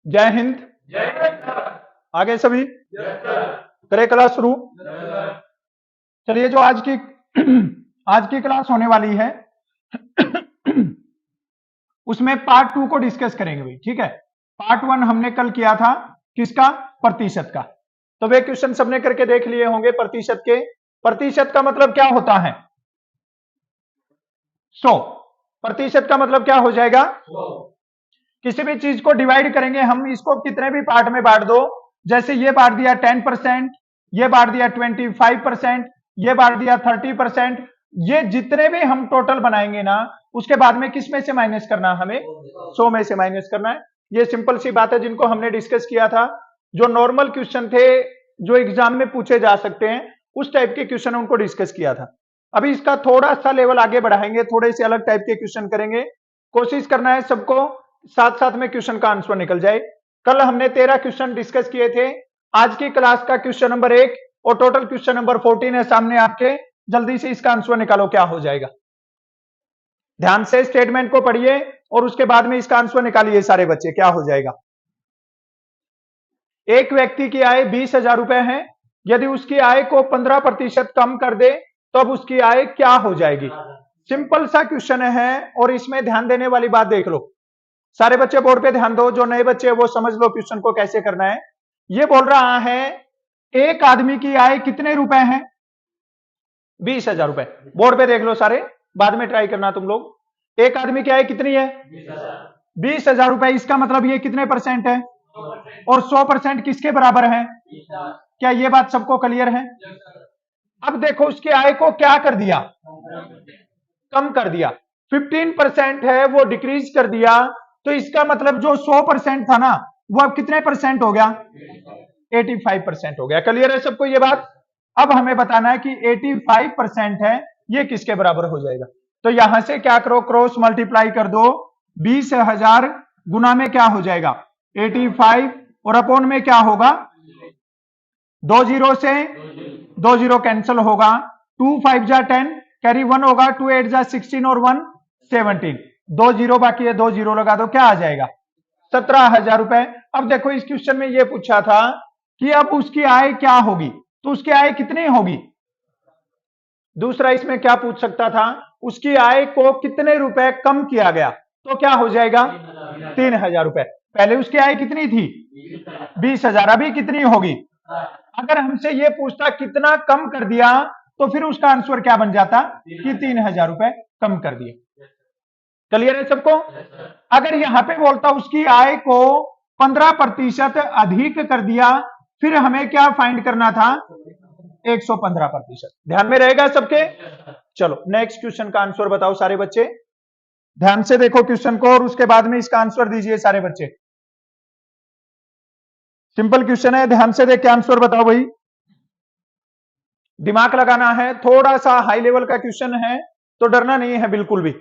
जय हिंद। आगे सभी करे क्लास शुरू। चलिए, जो आज की आज की क्लास होने वाली है उसमें पार्ट 2 को डिस्कस करेंगे भाई, ठीक है। पार्ट 1 हमने कल किया था, किसका? प्रतिशत का। तो वे क्वेश्चन सबने करके देख लिए होंगे प्रतिशत के। प्रतिशत का मतलब क्या होता है? 100। प्रतिशत का मतलब क्या हो जाएगा? किसी भी चीज को डिवाइड करेंगे हम, इसको कितने भी पार्ट में बांट दो, जैसे ये बांट दिया 10%, ये बांट दिया 25%, ये बांट दिया 30%, ये जितने भी हम टोटल बनाएंगे ना, उसके बाद में किस में से माइनस करना है? हमें 100 में से माइनस करना है। ये सिंपल सी बात है जिनको हमने डिस्कस किया था, जो नॉर्मल क्वेश्चन थे जो एग्जाम में पूछे जा सकते हैं, उस टाइप के क्वेश्चन उनको डिस्कस किया था। अभी इसका थोड़ा सा लेवल आगे बढ़ाएंगे, थोड़े से अलग टाइप के क्वेश्चन करेंगे। कोशिश करना है सबको साथ साथ में क्वेश्चन का आंसर निकल जाए। कल हमने 13 क्वेश्चन डिस्कस किए थे। आज की क्लास का क्वेश्चन नंबर 1 और टोटल क्वेश्चन नंबर 14 है सामने आपके। जल्दी से इसका आंसर निकालो, क्या हो जाएगा। ध्यान से स्टेटमेंट को पढ़िए और उसके बाद में इसका आंसर निकालिए सारे बच्चे, क्या हो जाएगा। एक व्यक्ति की आय 20,000 रुपए है। यदि उसकी आय को 15% कम कर दे तो अब उसकी आय क्या हो जाएगी? सिंपल सा क्वेश्चन है और इसमें ध्यान देने वाली बात देख लो। सारे बच्चे बोर्ड पे ध्यान दो, जो नए बच्चे वो समझ लो क्वेश्चन को कैसे करना है। ये बोल रहा है एक आदमी की आय कितने रुपए है? 20,000 रुपए। बोर्ड पे देख लो सारे, बाद में ट्राई करना तुम लोग। एक आदमी की आय कितनी है? 20,000 रुपए। इसका मतलब ये कितने परसेंट है? और 100% किसके बराबर है? क्या ये बात सबको क्लियर है? अब देखो उसकी आय को क्या कर दिया? कम कर दिया। 15% है वो डिक्रीज कर दिया, तो इसका मतलब जो 100% था ना, वो अब कितने परसेंट हो गया? 85% हो गया। क्लियर है सबको ये बात? अब हमें बताना है कि 85% है, ये किसके बराबर हो जाएगा। तो यहां से क्या करो, क्रॉस मल्टीप्लाई कर दो। 20,000 गुना में क्या हो जाएगा? 85 और अपॉन में क्या होगा? 2 जीरो से 2 जीरो कैंसिल होगा। 2 5 जा 10, कैरी 1 होगा। 2 8 जा 16 और 1 17। 2 जीरो बाकी है, 2 जीरो लगा दो, क्या आ जाएगा? 17,000 रुपए। अब देखो इस क्वेश्चन में ये पूछा था कि अब उसकी आय क्या होगी, तो उसकी आय कितनी होगी। दूसरा इसमें क्या पूछ सकता था, उसकी आय को कितने रुपए कम किया गया, तो क्या हो जाएगा? 3,000 रुपए। पहले उसकी आय कितनी थी? 20,000। अभी कितनी होगी? अगर हमसे ये पूछता कितना कम कर दिया, तो फिर उसका आंसर क्या बन जाता कि 3,000 रुपए कम कर दिए। क्लियर है सबको? अगर यहां पे बोलता उसकी आय को 15% अधिक कर दिया, फिर हमें क्या फाइंड करना था? 115%। ध्यान में रहेगा सबके? चलो नेक्स्ट क्वेश्चन का आंसर बताओ सारे बच्चे। ध्यान से देखो क्वेश्चन को और उसके बाद में इसका आंसर दीजिए सारे बच्चे। सिंपल क्वेश्चन है, ध्यान से देख के आंसर बताओ भाई। दिमाग लगाना है, थोड़ा सा हाई लेवल का क्वेश्चन है तो डरना नहीं है बिल्कुल भी।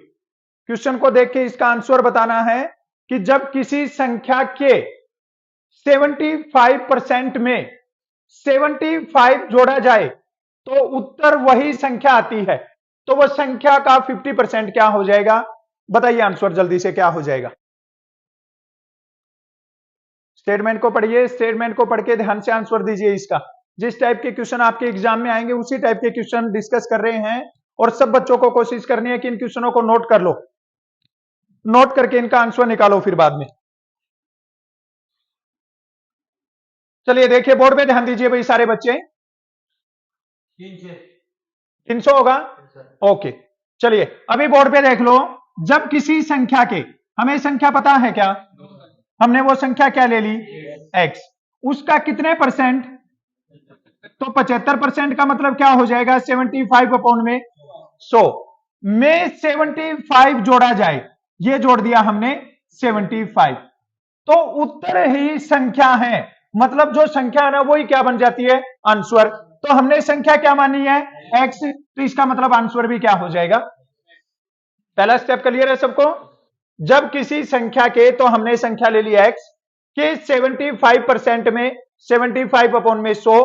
क्वेश्चन को देख के इसका आंसर बताना है कि जब किसी संख्या के 75% में 75 जोड़ा जाए तो उत्तर वही संख्या आती है, तो वह संख्या का 50% क्या हो जाएगा? बताइए आंसर जल्दी से, क्या हो जाएगा। स्टेटमेंट को पढ़िए, स्टेटमेंट को पढ़ के ध्यान से आंसर दीजिए इसका। जिस टाइप के क्वेश्चन आपके एग्जाम में आएंगे उसी टाइप के क्वेश्चन डिस्कस कर रहे हैं, और सब बच्चों को कोशिश करनी है कि इन क्वेश्चनों को नोट कर लो, नोट करके इनका आंसर निकालो फिर बाद में। चलिए देखिए बोर्ड पे ध्यान दीजिए भाई सारे बच्चे। 300 होगा, ओके। चलिए अभी बोर्ड पे देख लो, जब किसी संख्या के, हमें संख्या पता है क्या? हमने वो संख्या क्या ले ली? x। उसका कितने परसेंट? तो 75% का मतलब क्या हो जाएगा? 75 अपॉन में 100 में 75 जोड़ा जाए, ये जोड़ दिया हमने 75, तो उत्तर ही संख्या है। मतलब जो संख्या है ना वही क्या बन जाती है? आंसर। तो हमने संख्या क्या मानी है? x, तो इसका मतलब आंसर भी क्या हो जाएगा? पहला स्टेप क्लियर है सबको? जब किसी संख्या के, तो हमने संख्या ले ली x के 75% में 75 अपॉन में 100,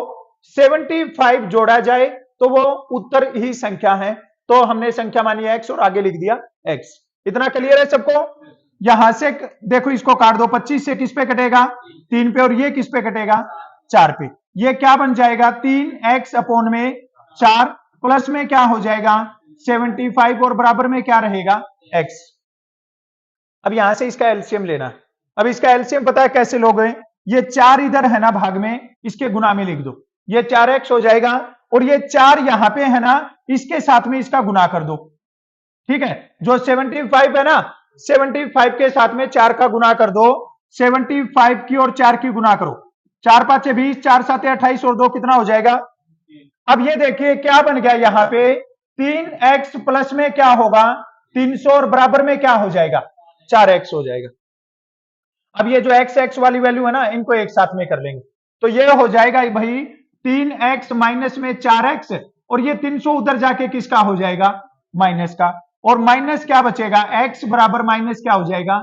75 जोड़ा जाए तो वो उत्तर ही संख्या है, तो हमने संख्या मानी है x और आगे लिख दिया x। इतना क्लियर है सबको? यहां से देखो इसको काट दो, 25 से किस पे कटेगा 3 पे, और ये किस पे कटेगा 4 पे। ये क्या बन जाएगा 3x अपॉन में 4 प्लस में क्या हो जाएगा 75 और बराबर में क्या रहेगा x। अब यहां से इसका एलसीएम लेना। अब इसका एलसीएम पता है कैसे लोगे, ये 4 इधर है ना भाग में, इसके गुना में लिख दो, ये 4x हो जाएगा, और ये 4 यहां पे है ना, इसके साथ में इसका गुना कर दो। ठीक है, जो 75 है ना, 75 के साथ में 4 का गुना कर दो, 75 की और 4 की गुना करो, 4 5 20, 4 7 28 और 2 कितना हो जाएगा। अब ये देखिए क्या बन गया यहां पे 3x प्लस में क्या होगा 300 और बराबर में क्या हो जाएगा 4x हो जाएगा। अब ये जो x वाली वैल्यू है ना, इनको एक साथ में कर लेंगे, तो ये हो जाएगा भाई 3x माइनस में 4x, और ये 300 उधर जाके किसका हो जाएगा माइनस का, और माइनस क्या बचेगा x बराबर माइनस क्या हो जाएगा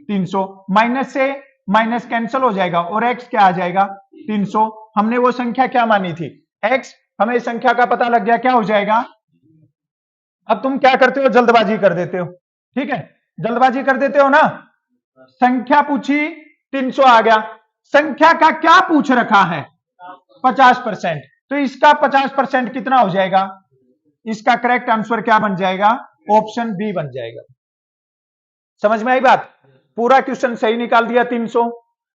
300, माइनस से माइनस कैंसिल हो जाएगा और x क्या आ जाएगा 300। हमने वो संख्या क्या मानी थी x, हमें संख्या का पता लग गया क्या हो जाएगा। अब तुम क्या करते हो जल्दबाजी कर देते हो, ठीक है जल्दबाजी कर देते हो ना, संख्या पूछी 300 आ गया, संख्या का क्या पूछ रखा है 50%, तो इसका 50% कितना हो जाएगा, इसका करेक्ट आंसर क्या बन जाएगा ऑप्शन बी बन जाएगा। समझ में आई बात, पूरा क्वेश्चन सही निकाल दिया 300,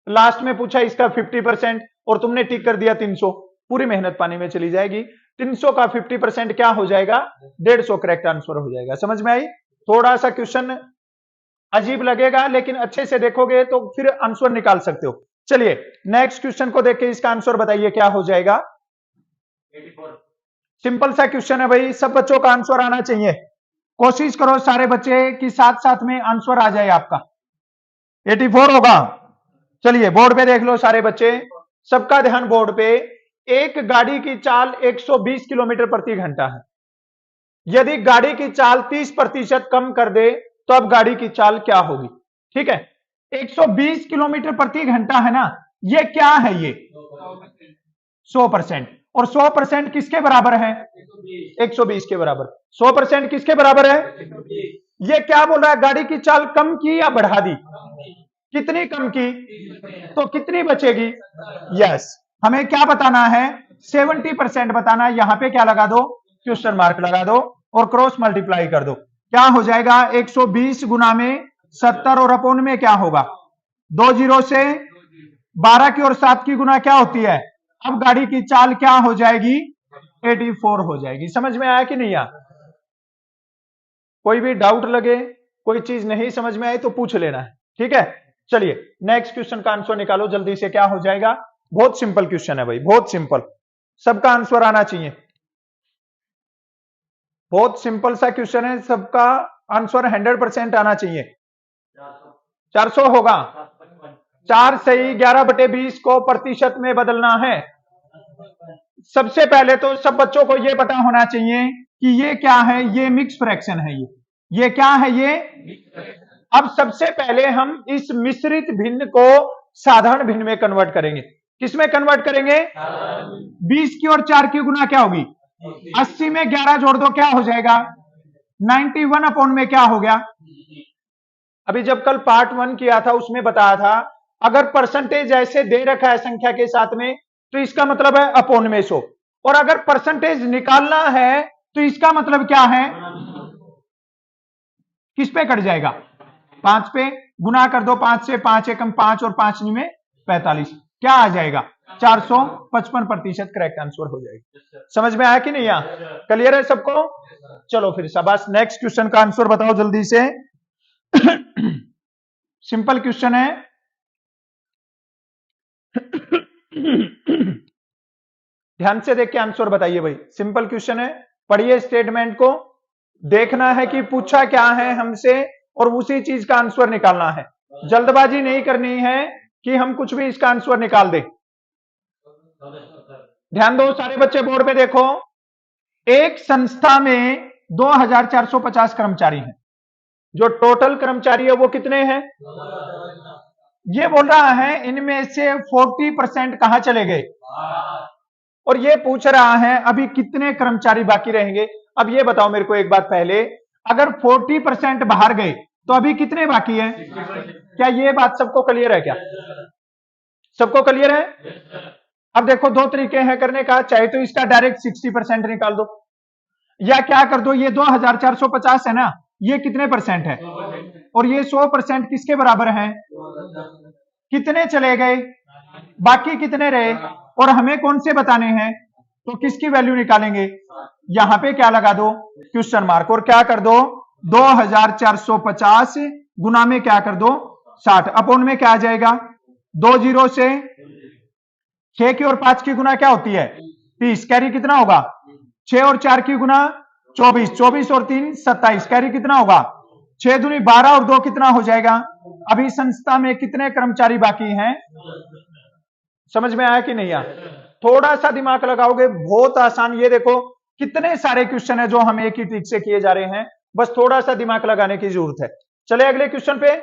लास्ट में पूछा इसका 50% और तुमने टिक कर दिया 300, पूरी मेहनत पानी में चली जाएगी। 300 का 50% क्या हो जाएगा 150 करेक्ट आंसर हो जाएगा। समझ में आई, थोड़ा सा क्वेश्चन अजीब लगेगा लेकिन अच्छे से देखोगे तो फिर आंसर निकाल सकते हो। चलिए नेक्स्ट क्वेश्चन को देख के इसका आंसर बताइए क्या हो जाएगा। 84। सिंपल सा क्वेश्चन है भाई, सब बच्चों का आंसर आना चाहिए, कोशिश करो सारे बच्चे कि साथ साथ में आंसर आ जाए आपका। 84 होगा। चलिए बोर्ड पे देख लो सारे बच्चे, सबका ध्यान बोर्ड पे। एक गाड़ी की चाल 120 किलोमीटर प्रति घंटा है, यदि गाड़ी की चाल 30% कम कर दे तो अब गाड़ी की चाल क्या होगी। ठीक है 120 किलोमीटर प्रति घंटा है ना, ये क्या है ये 100%, और 100% किसके बराबर है 120 के बराबर। 100% किसके बराबर है, ये क्या बोल रहा है गाड़ी की चाल कम की या बढ़ा दी, कितनी कम की, तो कितनी बचेगी। यस हमें क्या बताना है 70% बताना है, यहां पे क्या लगा दो क्वेश्चन मार्क लगा दो और क्रॉस मल्टीप्लाई कर दो, क्या हो जाएगा 120 गुना में 70 और अपोन में क्या होगा 2 जीरो से 12 की और 7 की गुना क्या होती है, अब गाड़ी की चाल क्या हो जाएगी 84 हो जाएगी। समझ में आया कि नहीं आया, कोई भी डाउट लगे कोई चीज नहीं समझ में आई तो पूछ लेना है। ठीक है चलिए नेक्स्ट क्वेश्चन का आंसर निकालो जल्दी से, क्या हो जाएगा। बहुत सिंपल क्वेश्चन है भाई, बहुत सिंपल, सबका आंसर आना चाहिए, बहुत सिंपल सा क्वेश्चन है, सबका आंसर 100% आना चाहिए। 400 होगा, 4 सही 11/20 को प्रतिशत में बदलना है। सबसे पहले तो सब बच्चों को यह पता होना चाहिए कि ये क्या है, ये मिक्स फ्रैक्शन है, ये क्या है ये। अब सबसे पहले हम इस मिश्रित भिन्न को साधारण भिन्न में कन्वर्ट करेंगे। किसमें कन्वर्ट करेंगे 20 की और 4 की गुना क्या होगी 80 में 11 जोड़ दो क्या हो जाएगा 91 अपॉन में क्या हो गया। अभी जब कल पार्ट 1 किया था उसमें बताया था अगर परसेंटेज ऐसे दे रखा है संख्या के साथ में तो इसका मतलब है अपॉन में 100, और अगर परसेंटेज निकालना है तो इसका मतलब क्या है किस पे कट जाएगा 5 पे, गुना कर दो 5 से, 5 एकम 5 और 5 में 45, क्या आ जाएगा 455% करेक्ट आंसर हो जाएगा। समझ में आया कि नहीं, आया क्लियर है सबको। चलो फिर शाबाश, नेक्स्ट क्वेश्चन का आंसर बताओ जल्दी से। सिंपल क्वेश्चन है, ध्यान से देख के आंसर बताइए भाई, सिंपल क्वेश्चन है, पढ़िए स्टेटमेंट को, देखना है कि पूछा क्या है हमसे और उसी चीज का आंसर निकालना है। जल्दबाजी नहीं करनी है कि हम कुछ भी इसका आंसर निकाल दें। ध्यान दो सारे बच्चे बोर्ड पे देखो, एक संस्था में 2450 कर्मचारी हैं, जो टोटल कर्मचारी है वो कितने हैं, ये बोल रहा है इनमें से 40% कहां चले गए, और ये पूछ रहा है अभी कितने कर्मचारी बाकी रहेंगे। अब ये बताओ मेरे को एक बात पहले, अगर 40% बाहर गए तो अभी कितने बाकी है? 60%। क्या ये बात सबको क्लियर है क्या? सबको क्लियर है? अब देखो दो तरीके हैं करने का, चाहे तो इसका डायरेक्ट 60% निकाल दो, या क्या कर दो, ये 2450 है ना, ये कितने परसेंट है? 100%। और ये 100% किसके बराबर है? कितने चले गए? बाकी कितने रहे? और हमें कौन से बताने हैं? तो किसकी वैल्यू निकालेंगे? यहां पे क्या लगा दो? क्वेश्चन मार्क, और क्या कर दो? 2450 गुना में क्या कर दो? 60, अपॉन में क्या आ जाएगा? 2 जीरो से 6 की और 5 की गुना क्या होती है? 30, कैरी कितना होगा? 6 और 4 की गुना 24, 24 और 3 27, कैरी कितना होगा? 6 दूनी 12 और 2 कितना हो जाएगा? अभी संस्था में कितने कर्मचारी बाकी हैं? समझ में आया कि नहीं आया? थोड़ा सा दिमाग लगाओगे बहुत आसान। ये देखो कितने सारे क्वेश्चन है जो हम एक ही ट्रिक से किए जा रहे हैं, बस थोड़ा सा दिमाग लगाने की जरूरत है। चले अगले क्वेश्चन पे,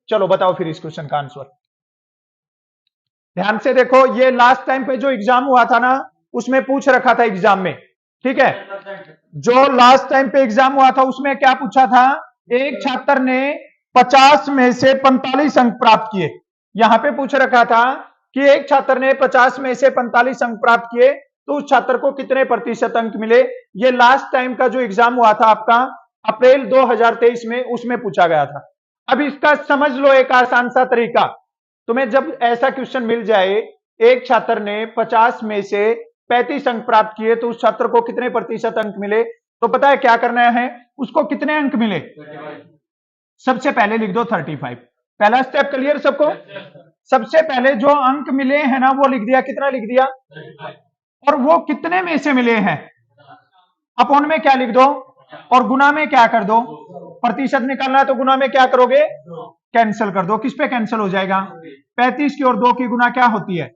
चलो बताओ फिर इस क्वेश्चन का आंसर। ध्यान से देखो, ये लास्ट टाइम पे जो एग्जाम हुआ था ना, उसमें पूछ रखा था एग्जाम में, ठीक है? जो लास्ट टाइम पे एग्जाम हुआ था उसमें क्या पूछा था? एक छात्र ने 50 में से 45 अंक प्राप्त किए। यहां पे पूछ रखा था कि एक छात्र ने 50 में से 45 अंक प्राप्त किए तो उस छात्र को कितने प्रतिशत अंक मिले। ये लास्ट टाइम का जो एग्जाम हुआ था आपका अप्रैल 2023 में, उसमें पूछा गया था। अब इसका समझ लो एक आसान सा तरीका, तुम्हें जब ऐसा क्वेश्चन मिल जाए, एक छात्र ने 50 में से 35 अंक प्राप्त किए तो उस छात्र को कितने प्रतिशत अंक मिले, तो पता है क्या करना है? उसको कितने अंक मिले? सबसे पहले लिख दो 35। पहला स्टेप क्लियर सबको? सबसे पहले जो अंक मिले हैं ना वो लिख दिया। कितना लिख दिया? और वो कितने में से मिले हैं, अपॉन में क्या लिख दो, और गुना में क्या कर दो? प्रतिशत निकालना है तो गुना में क्या करोगे? कैंसिल कर दो। किस पे कैंसिल हो जाएगा? 35 की और 2 की गुना क्या होती है?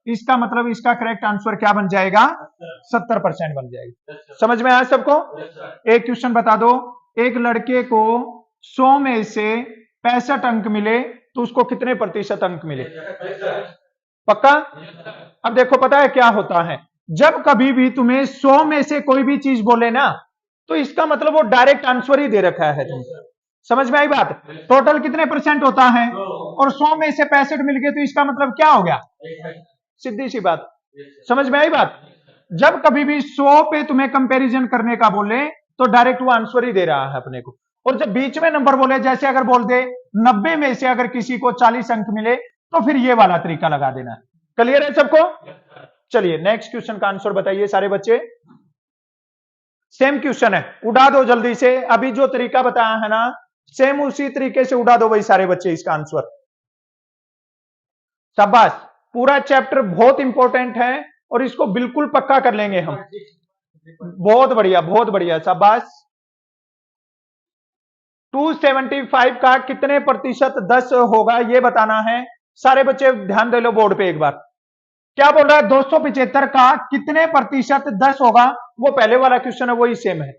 इसका मतलब इसका करेक्ट आंसर क्या बन जाएगा? 70% बन जाएगा। समझ में आया सबको? एक क्वेश्चन बता दो, एक लड़के को 100 में से 65 अंक मिले तो उसको कितने प्रतिशत अंक मिले? पक्का? अब देखो पता है क्या होता है, जब कभी भी तुम्हें 100 में से कोई भी चीज बोले ना, तो इसका मतलब वो डायरेक्ट आंसर ही दे रखा है तुम्हें। समझ में आई बात? टोटल कितने परसेंट होता है, और 100 में से 65 मिल गए तो इसका मतलब क्या हो गया? सीधी सी बात। समझ में आई बात? जब कभी भी 100 पे तुम्हें कंपैरिजन करने का बोले तो डायरेक्ट वो आंसर ही दे रहा है अपने को। और जब बीच में नंबर बोले, जैसे अगर बोल दे 90 में से अगर किसी को 40 अंक मिले तो फिर ये वाला तरीका लगा देना है। क्लियर है सबको? चलिए नेक्स्ट क्वेश्चन का आंसर बताइए सारे बच्चे। सेम क्वेश्चन है, उड़ा दो जल्दी से। अभी जो तरीका बताया है ना, सेम उसी तरीके से उड़ा दो भाई सारे बच्चे इसका आंसर। शाबाश, पूरा चैप्टर बहुत इंपॉर्टेंट है और इसको बिल्कुल पक्का कर लेंगे हम। बहुत बढ़िया, बहुत बढ़िया, शाबाश। 275 का कितने प्रतिशत 10 होगा ये बताना है। सारे बच्चे ध्यान दे लो बोर्ड पे एक बार। क्या बोल रहा है? 275 का कितने प्रतिशत 10 होगा, वो पहले वाला क्वेश्चन है वही सेम है।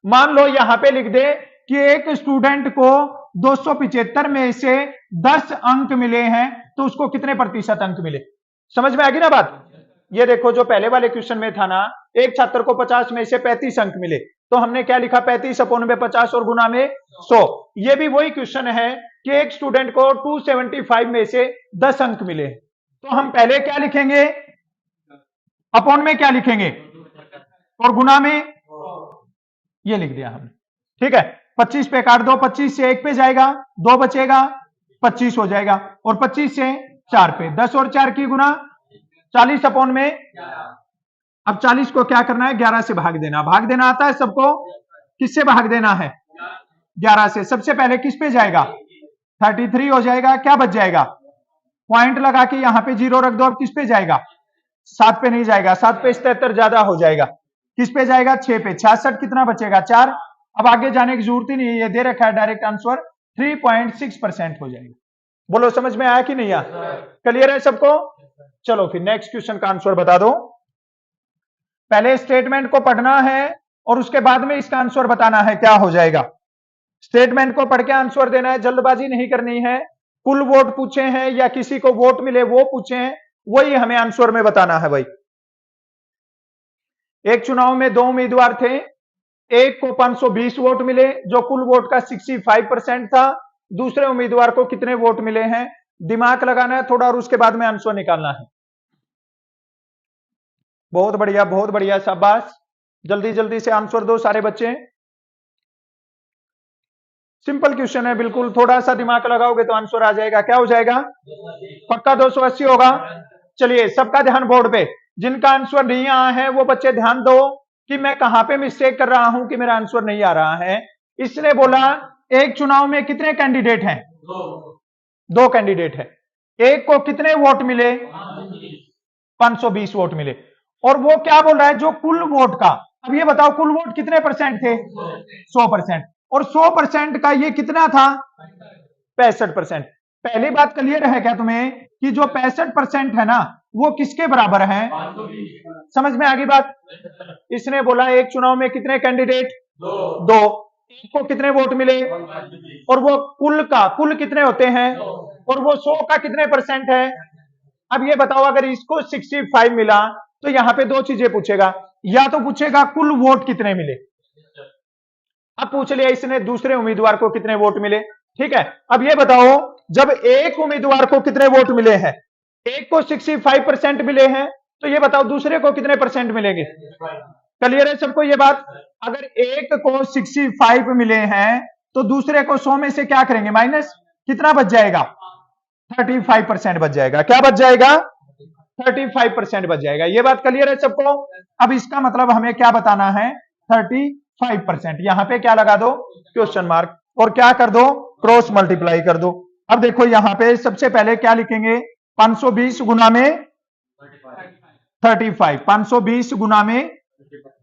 मान लो यहां पे लिख दे कि एक स्टूडेंट को 275 में से 10 अंक मिले हैं तो उसको कितने प्रतिशत अंक मिले। समझ में आ गई ना बात? ये देखो जो पहले वाले क्वेश्चन में था ना, एक छात्र को 50 में से 35 अंक मिले तो हमने क्या लिखा? 35 अपॉन में 50 और गुना में 100। ये भी वही क्वेश्चन है कि एक स्टूडेंट को 275 में से 10 अंक मिले, तो हम पहले क्या लिखेंगे? अपॉन में क्या लिखेंगे? और गुना में ये लिख दिया हमने, ठीक है? 25 पे काट दो, 25 से 1 पे जाएगा, 2 बचेगा, 25 हो जाएगा, और 25 से 4 पे 10 और 4 की गुना 40 अपॉन में। अब 40 को क्या करना है? 11 से भाग देना। भाग देना आता है सबको? किससे भाग देना है? 11 से। सबसे पहले किस पे जाएगा? 33 हो जाएगा। क्या बच जाएगा? पॉइंट लगा के यहां पे 0 रख दो। अब किस पे जाएगा? 7 पे नहीं जाएगा, 7 पे 77 ज्यादा हो जाएगा। किस पे जाएगा? 6 पे। 66 कितना बचेगा? 4। अब आगे जाने की जरूरत ही नहीं है, ये दे रखा है डायरेक्ट आंसर 3.6% हो जाएगा। बोलो समझ में आया कि नहीं आया? क्लियर है सबको? चलो फिर नेक्स्ट क्वेश्चन का आंसर बता दो। पहले स्टेटमेंट को पढ़ना है और उसके बाद में इसका आंसर बताना है क्या हो जाएगा। स्टेटमेंट को पढ़ के आंसर देना है, जल्दबाजी नहीं करनी है। कुल वोट पूछे हैं या किसी को वोट मिले वो पूछे हैं, वही हमें आंसर में बताना है भाई। एक चुनाव में 2 उम्मीदवार थे, एक को 520 वोट मिले जो कुल वोट का 65% था। दूसरे उम्मीदवार को कितने वोट मिले हैं, दिमाग लगाना है थोड़ा और उसके बाद में आंसर निकालना है। बहुत बढ़िया, शाबाश। जल्दी जल्दी से आंसर दो सारे बच्चे। सिंपल क्वेश्चन है बिल्कुल, थोड़ा सा दिमाग लगाओगे तो आंसर आ जाएगा। क्या हो जाएगा, पक्का 280 होगा। चलिए सबका ध्यान बोर्ड पे, जिनका आंसर नहीं आया है वो बच्चे ध्यान दो कि मैं कहां पे मिस्टेक कर रहा हूं कि मेरा आंसर नहीं आ रहा है। इसने बोला एक चुनाव में कितने कैंडिडेट हैं, दो कैंडिडेट है। एक को कितने वोट मिले, 520 वोट मिले। और वो क्या बोल रहा है, जो कुल वोट का, अब ये बताओ कुल वोट कितने परसेंट थे, 100%। और 100% का ये कितना था, 65%। पहली बात क्लियर है क्या तुम्हें कि जो 65% है ना वो किसके बराबर है, समझ में आ गई बात। इसने बोला एक चुनाव में कितने कैंडिडेट, दो, एक को कितने वोट मिले, और वो कुल का, कुल कितने होते हैं, और वो 100 का कितने परसेंट है। अब ये बताओ अगर इसको 65 मिला तो यहां पे दो चीजें पूछेगा, या तो पूछेगा कुल वोट कितने मिले, अब पूछ लिया इसने दूसरे उम्मीदवार को कितने वोट मिले, ठीक है। अब ये बताओ जब एक उम्मीदवार को कितने वोट मिले हैं, एक को 65% मिले हैं, तो ये बताओ दूसरे को कितने परसेंट मिलेंगे। क्लियर है सबको ये बात। अगर एक को 65 मिले हैं तो दूसरे को 100 में से क्या करेंगे माइनस, कितना बच जाएगा, 35% बच जाएगा। क्या बच जाएगा, 35% बच जाएगा। ये बात क्लियर है सबको। अब इसका मतलब हमें क्या बताना है, 35%। यहां पे क्या लगा दो, क्वेश्चन मार्क, और क्या कर दो, क्रॉस मल्टीप्लाई कर दो। अब देखो यहां पे सबसे पहले क्या लिखेंगे, 520 गुना में 35, 520 गुना में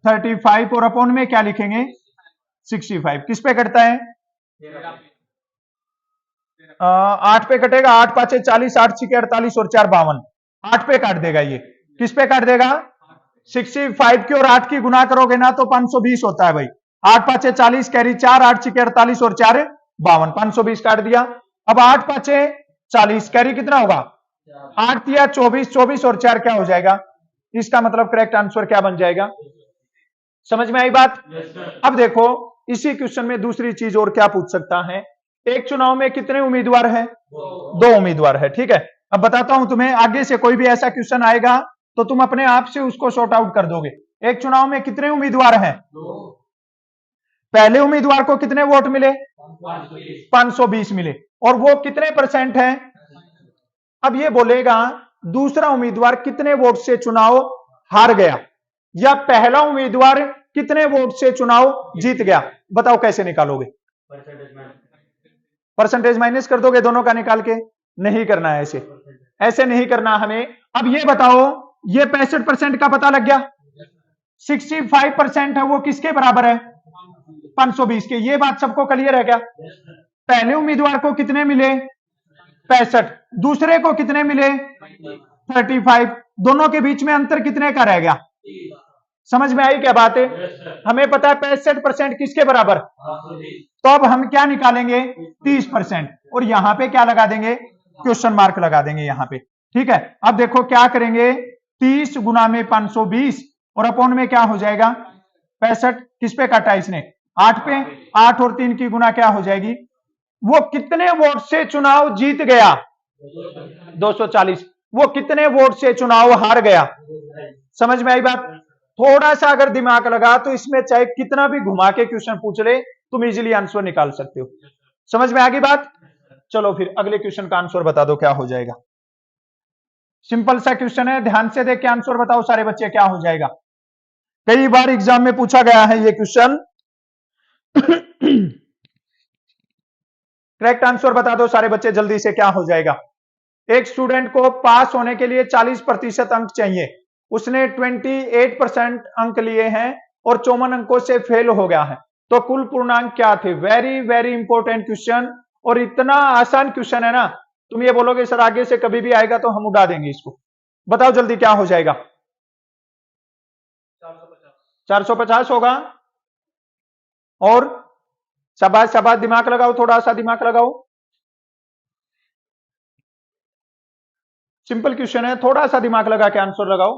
35, और अपॉन में क्या लिखेंगे, 65। किस पे कटता है, 8 पे कटेगा, 8 पांचे 40, 8 छिके 48 और 4 52, 8 पे काट देगा। ये किस पे काट देगा, 65 की और 8 की गुना करोगे ना तो 520 होता है भाई। 8 पांचे 40 कैरी 4, 8 छिके 48 और 4 52, 520 काट दिया। अब 8 पांचे 40 कैरी कितना होगा, 8 दिया 24, 24 और 4 क्या हो जाएगा। इसका मतलब करेक्ट आंसर क्या बन जाएगा, समझ में आई बात। अब देखो इसी क्वेश्चन में दूसरी चीज और क्या पूछ सकता है, एक चुनाव में कितने उम्मीदवार हैं, दो उम्मीदवार है, ठीक है। अब बताता हूं तुम्हें, आगे से कोई भी ऐसा क्वेश्चन आएगा तो तुम अपने आप से उसको शॉर्ट आउट कर दोगे। एक चुनाव में कितने उम्मीदवार हैं, पहले उम्मीदवार को कितने वोट मिले, 520 मिले, और वो कितने परसेंट है। अब ये बोलेगा दूसरा उम्मीदवार कितने वोट से चुनाव हार गया, या पहला उम्मीदवार कितने वोट से चुनाव जीत गया। बताओ कैसे निकालोगे, परसेंटेज माइनस कर दोगे दोनों का निकाल के, नहीं करना है ऐसे, ऐसे नहीं करना हमें। अब ये बताओ ये 65% का पता लग गया, 65% है वो किसके बराबर है, 520 के। ये बात सबको क्लियर है क्या, पहले उम्मीदवार को कितने मिले 65, दूसरे को कितने मिले 35, दोनों के बीच में अंतर कितने का रह गया। समझ में आई क्या बात है, हमें पता है 65% किसके बराबर, तो अब हम क्या निकालेंगे 30%, और यहां पे क्या लगा देंगे, क्वेश्चन मार्क लगा देंगे यहां पे, ठीक है। अब देखो क्या करेंगे, 30 गुना में 520 और अपॉन में क्या हो जाएगा 65, किस पे काटा इसने 8 पे, 8 और 3 की गुना क्या हो जाएगी, वो कितने वोट से चुनाव जीत गया 240, वो कितने वोट से चुनाव हार गया। समझ में आई बात। थोड़ा सा अगर दिमाग लगा तो इसमें चाहे कितना भी घुमा के क्वेश्चन पूछ ले तुम इजीली आंसर निकाल सकते हो। समझ में आ गई बात। चलो फिर अगले क्वेश्चन का आंसर बता दो क्या हो जाएगा। सिंपल सा क्वेश्चन है, ध्यान से देख के आंसर बताओ सारे बच्चे क्या हो जाएगा। कई बार एग्जाम में पूछा गया है ये क्वेश्चन। करेक्ट आंसर बता दो सारे बच्चे जल्दी से, क्या हो जाएगा। एक स्टूडेंट को पास होने के लिए 40% अंक चाहिए, उसने 28% अंक लिए हैं और 54 अंकों से फेल हो गया है, तो कुल पूर्णांक क्या थे। वेरी वेरी इंपॉर्टेंट क्वेश्चन, और इतना आसान क्वेश्चन है ना, तुम ये बोलोगे सर आगे से कभी भी आएगा तो हम उड़ा देंगे इसको। बताओ जल्दी क्या हो जाएगा, 450 होगा। और शाबाश शाबाश, दिमाग लगाओ, थोड़ा सा दिमाग लगाओ। सिंपल क्वेश्चन है, थोड़ा सा दिमाग लगा के आंसर लगाओ।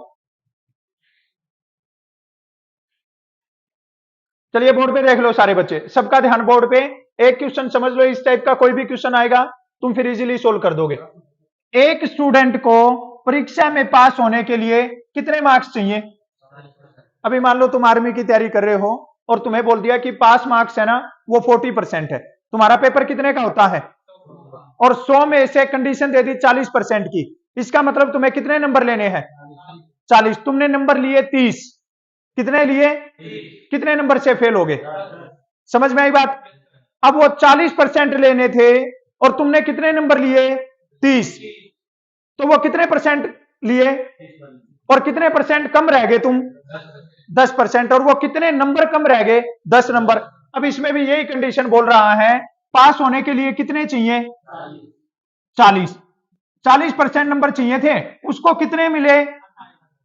चलिए बोर्ड पे देख लो सारे बच्चे, सबका ध्यान बोर्ड पे। एक क्वेश्चन समझ लो, इस टाइप का कोई भी क्वेश्चन आएगा तुम फिर इजीली सोल्व कर दोगे। एक स्टूडेंट को परीक्षा में पास होने के लिए कितने मार्क्स चाहिए? अभी मान लो तुम आर्मी की तैयारी कर रहे हो और तुम्हें बोल दिया कि पास मार्क्स है ना वो 40% है, तुम्हारा पेपर कितने का होता है? और 100 में से कंडीशन दे दी 40% की, इसका मतलब तुम्हें कितने नंबर लेने हैं? 40। तुमने नंबर लिए 30, कितने लिए? कितने नंबर से फेल हो गए? समझ में आई बात? अब वो 40% लेने थे और तुमने कितने नंबर लिए? 30, तो वो कितने परसेंट लिए और कितने परसेंट कम रह गए तुम? 10%। और वो कितने नंबर कम रह गए? 10 नंबर। अब इसमें भी यही कंडीशन बोल रहा है, पास होने के लिए कितने चाहिए? 40। 40% नंबर चाहिए थे, उसको कितने मिले?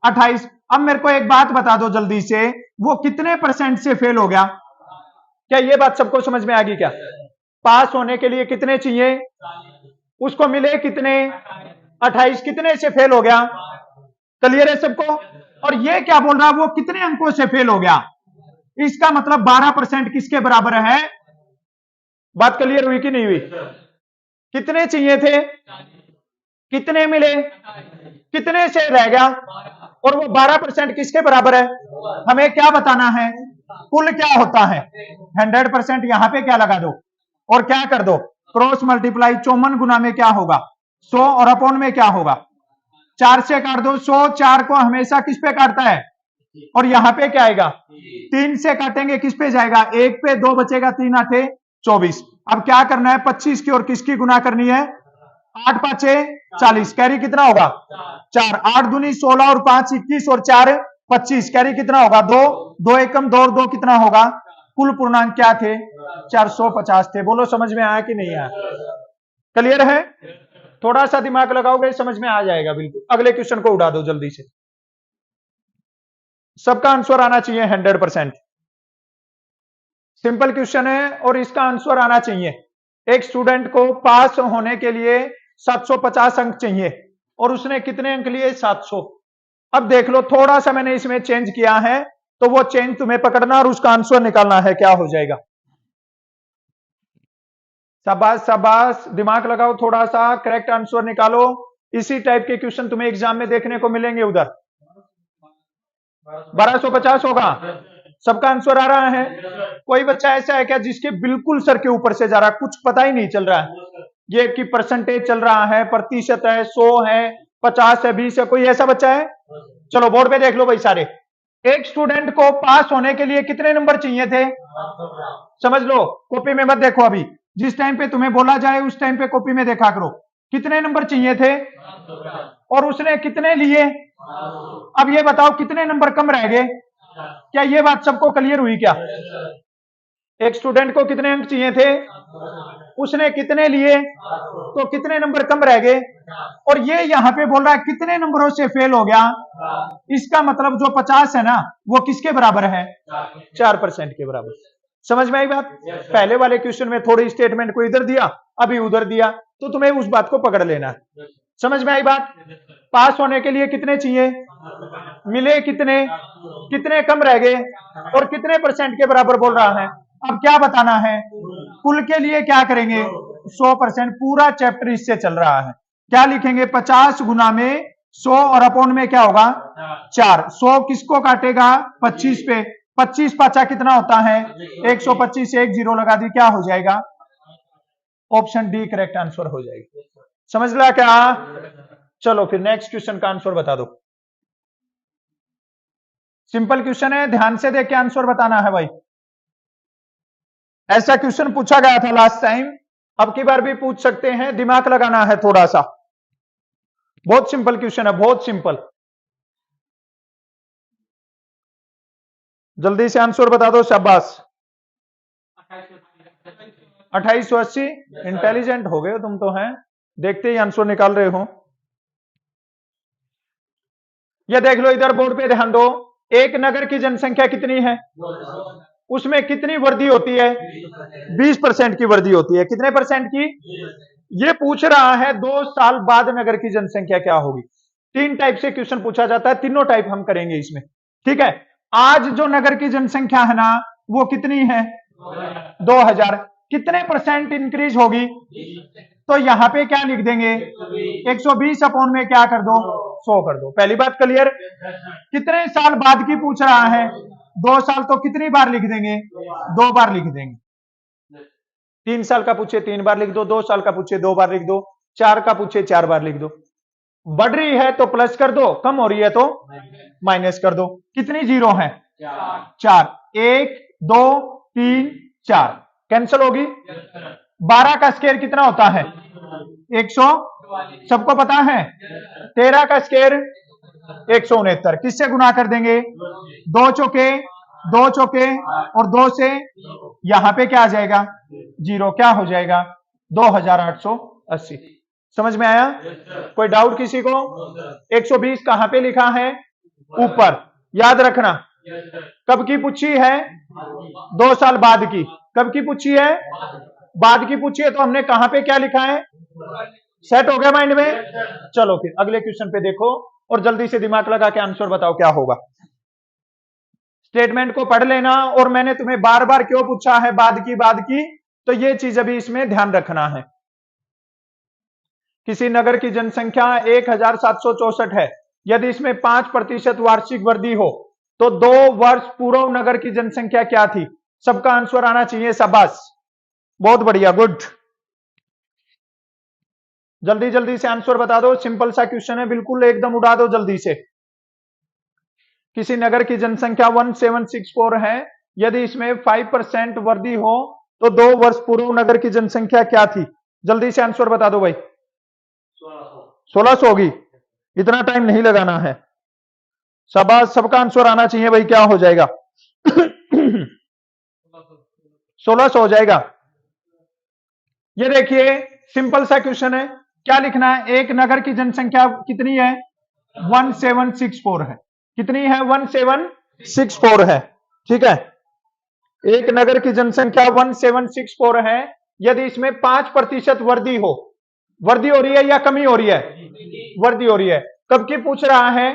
28। अब मेरे को एक बात बता दो जल्दी से, वो कितने परसेंट से फेल हो गया? क्या ये बात सबको समझ में आ गई? क्या पास होने के लिए कितने चाहिए, उसको मिले कितने? 28। कितने से फेल हो गया? क्लियर है सबको? और ये क्या बोल रहा है, वो कितने अंकों से फेल हो गया? इसका मतलब 12% किसके बराबर है? बात क्लियर हुई कि नहीं हुई? कितने चाहिए थे, कितने मिले, कितने से रह गया, और वो 12% किसके बराबर है? हमें क्या बताना है, कुल क्या होता है? 100%। यहां पे क्या लगा दो और क्या कर दो, क्रॉस मल्टीप्लाई। 54 गुना में क्या होगा? 100, और अपॉन में क्या होगा? 4 से काट दो। 100 4 को हमेशा किस पे काटता है? और यहां पे क्या आएगा? 3 से काटेंगे, किस पे जाएगा? 1 पे, 2 बचेगा, 3 8 24। अब क्या करना है, 25 की और किसकी गुना करनी है? 8 5 40। कैरी कितना होगा? 4। 8 दूनी 16 और 5 21 और 4 25। कैरी कितना होगा? 2। 2 एकम 2 और 2 कितना होगा? कुल पूर्णांक क्या थे? 450 थे। बोलो समझ में आया कि नहीं आया? क्लियर है? थोड़ा सा दिमाग लगाओगे समझ में आ जाएगा बिल्कुल। अगले क्वेश्चन को उड़ा दो जल्दी से, सबका आंसर आना चाहिए 100%। सिंपल क्वेश्चन है और इसका आंसर आना चाहिए। एक स्टूडेंट को पास होने के लिए 750 अंक चाहिए और उसने कितने अंक लिए? 700। अब देख लो, थोड़ा सा मैंने इसमें चेंज किया है, तो वो चेंज तुम्हें पकड़ना और उसका आंसर निकालना है, क्या हो जाएगा। शाबाश शाबाश, दिमाग लगाओ थोड़ा सा, करेक्ट आंसर निकालो। इसी टाइप के क्वेश्चन तुम्हें एग्जाम में देखने को मिलेंगे उधर। 1250 होगा। सबका आंसर आ रहा है? कोई बच्चा ऐसा है क्या जिसके बिल्कुल सर के ऊपर से जा रहा है, कुछ पता ही नहीं चल रहा है? ये कि परसेंटेज चल रहा है, प्रतिशत है, 100 है, 50 है, 20 है, कोई ऐसा बच्चा है? चलो बोर्ड पे देख लो भाई सारे। एक स्टूडेंट को पास होने के लिए कितने नंबर चाहिए थे? समझ लो, कॉपी में मत देखो अभी, जिस टाइम पे तुम्हें बोला जाए उस टाइम पे कॉपी में देखा करो। कितने नंबर चाहिए थे और उसने कितने लिए? अब ये बताओ कितने नंबर कम रह गए? क्या ये बात सबको क्लियर हुई? क्या एक स्टूडेंट को कितने अंक चाहिए थे, उसने कितने लिए, तो कितने नंबर कम रह गए? और ये यहां पे बोल रहा है कितने नंबरों से फेल हो गया। इसका मतलब जो 50 है ना वो किसके बराबर है? 4% के बराबर। समझ में आई बात? पहले वाले क्वेश्चन में थोड़ी स्टेटमेंट को इधर दिया, अभी उधर दिया, तो तुम्हें उस बात को पकड़ लेना है। समझ में आई बात? पास होने के लिए कितने चाहिए, मिले कितने, कितने कम रह गए, और कितने परसेंट के बराबर बोल रहा है। अब क्या बताना है, कुल के लिए क्या करेंगे? 100%। पूरा चैप्टर इससे चल रहा है। क्या लिखेंगे? 50 गुना में 100 और अपॉन में क्या होगा? 4। 100 किसको काटेगा? 25 पे। 25 पाचा कितना होता है? 125 से 1 0 लगा दी, क्या हो जाएगा? ऑप्शन डी करेक्ट आंसर हो जाएगा। समझ लिया क्या? चलो फिर नेक्स्ट क्वेश्चन का आंसर बता दो। सिंपल क्वेश्चन है, ध्यान से देख के आंसर बताना है भाई। ऐसा क्वेश्चन पूछा गया था लास्ट टाइम, अब की बार भी पूछ सकते हैं, दिमाग लगाना है थोड़ा सा। बहुत सिंपल क्वेश्चन है, बहुत सिंपल। जल्दी से आंसर बता दो, शाबाश। 2880। इंटेलिजेंट हो गए तुम तो, हैं देखते ही आंसर निकाल रहे हो। ये देख लो इधर बोर्ड पे ध्यान दो, एक नगर की जनसंख्या कितनी है, उसमें कितनी वृद्धि होती है? 20% की वृद्धि होती है। कितने परसेंट की? ये पूछ रहा है 2 साल बाद नगर की जनसंख्या क्या होगी। 3 टाइप से क्वेश्चन पूछा जाता है, तीनों टाइप हम करेंगे इसमें, ठीक है। आज जो नगर की जनसंख्या है ना वो कितनी है? 2000। कितने परसेंट इंक्रीज होगी? तो यहाँ पे क्या लिख देंगे? 120 अपॉन में क्या कर दो? 100 कर दो। पहली बात क्लियर? कितने साल बाद की पूछ रहा है? 2 साल, तो कितनी बार लिख देंगे? 2 बार लिख देंगे। 3 साल का पूछे 3 बार लिख दो, 2 साल का पूछे 2 बार लिख दो, 4 का पूछे 4 बार लिख दो। बढ़ रही है तो प्लस कर दो, कम हो रही है तो माइनस कर दो। कितनी जीरो है? 4। 1 2 3 4 कैंसिल होगी। 12 का स्क्वायर कितना होता है? 100। सबको पता है। 13 का स्क्वायर 169। किससे गुना कर देंगे? 2 चौके 2 चौके और 2 से यहां पे क्या आ जाएगा? 0। क्या हो जाएगा? 2880। समझ में आया? कोई डाउट किसी को? 120 कहां पे लिखा है? ऊपर। याद रखना। कब की पूछी है? 2 साल बाद की। कब की पूछी है? बाद की पूछी है, तो हमने कहां पे क्या लिखा है? सेट हो गया माइंड में? चलो फिर अगले क्वेश्चन पे देखो और जल्दी से दिमाग लगा के आंसर बताओ क्या होगा। स्टेटमेंट को पढ़ लेना। और मैंने तुम्हें बार बार क्यों पूछा है बाद की, तो ये चीज अभी इसमें ध्यान रखना है। किसी नगर की जनसंख्या 1764 है। यदि इसमें 5% वार्षिक वृद्धि हो तो 2 वर्ष पूर्व नगर की जनसंख्या क्या थी? सबका आंसर आना चाहिए। शाबाश, बहुत बढ़िया, गुड। जल्दी जल्दी से आंसर बता दो। सिंपल सा क्वेश्चन है, बिल्कुल एकदम उड़ा दो जल्दी से। किसी नगर की जनसंख्या 1764 है। यदि इसमें 5% वृद्धि हो तो 2 वर्ष पूर्व नगर की जनसंख्या क्या थी? जल्दी से आंसर बता दो भाई। 1600 होगी। इतना टाइम नहीं लगाना है। शाबाश, सबका आंसर आना चाहिए भाई। क्या हो जाएगा? 1600 हो जाएगा। ये देखिए सिंपल सा क्वेश्चन है। क्या लिखना है? एक नगर की जनसंख्या कितनी है? 1764 है। कितनी है? 1764 है। ठीक है। एक नगर की जनसंख्या 1764 है। यदि इसमें 5% वृद्धि हो। वृद्धि हो रही है या कमी हो रही है? वृद्धि हो रही है। कब की पूछ रहा है?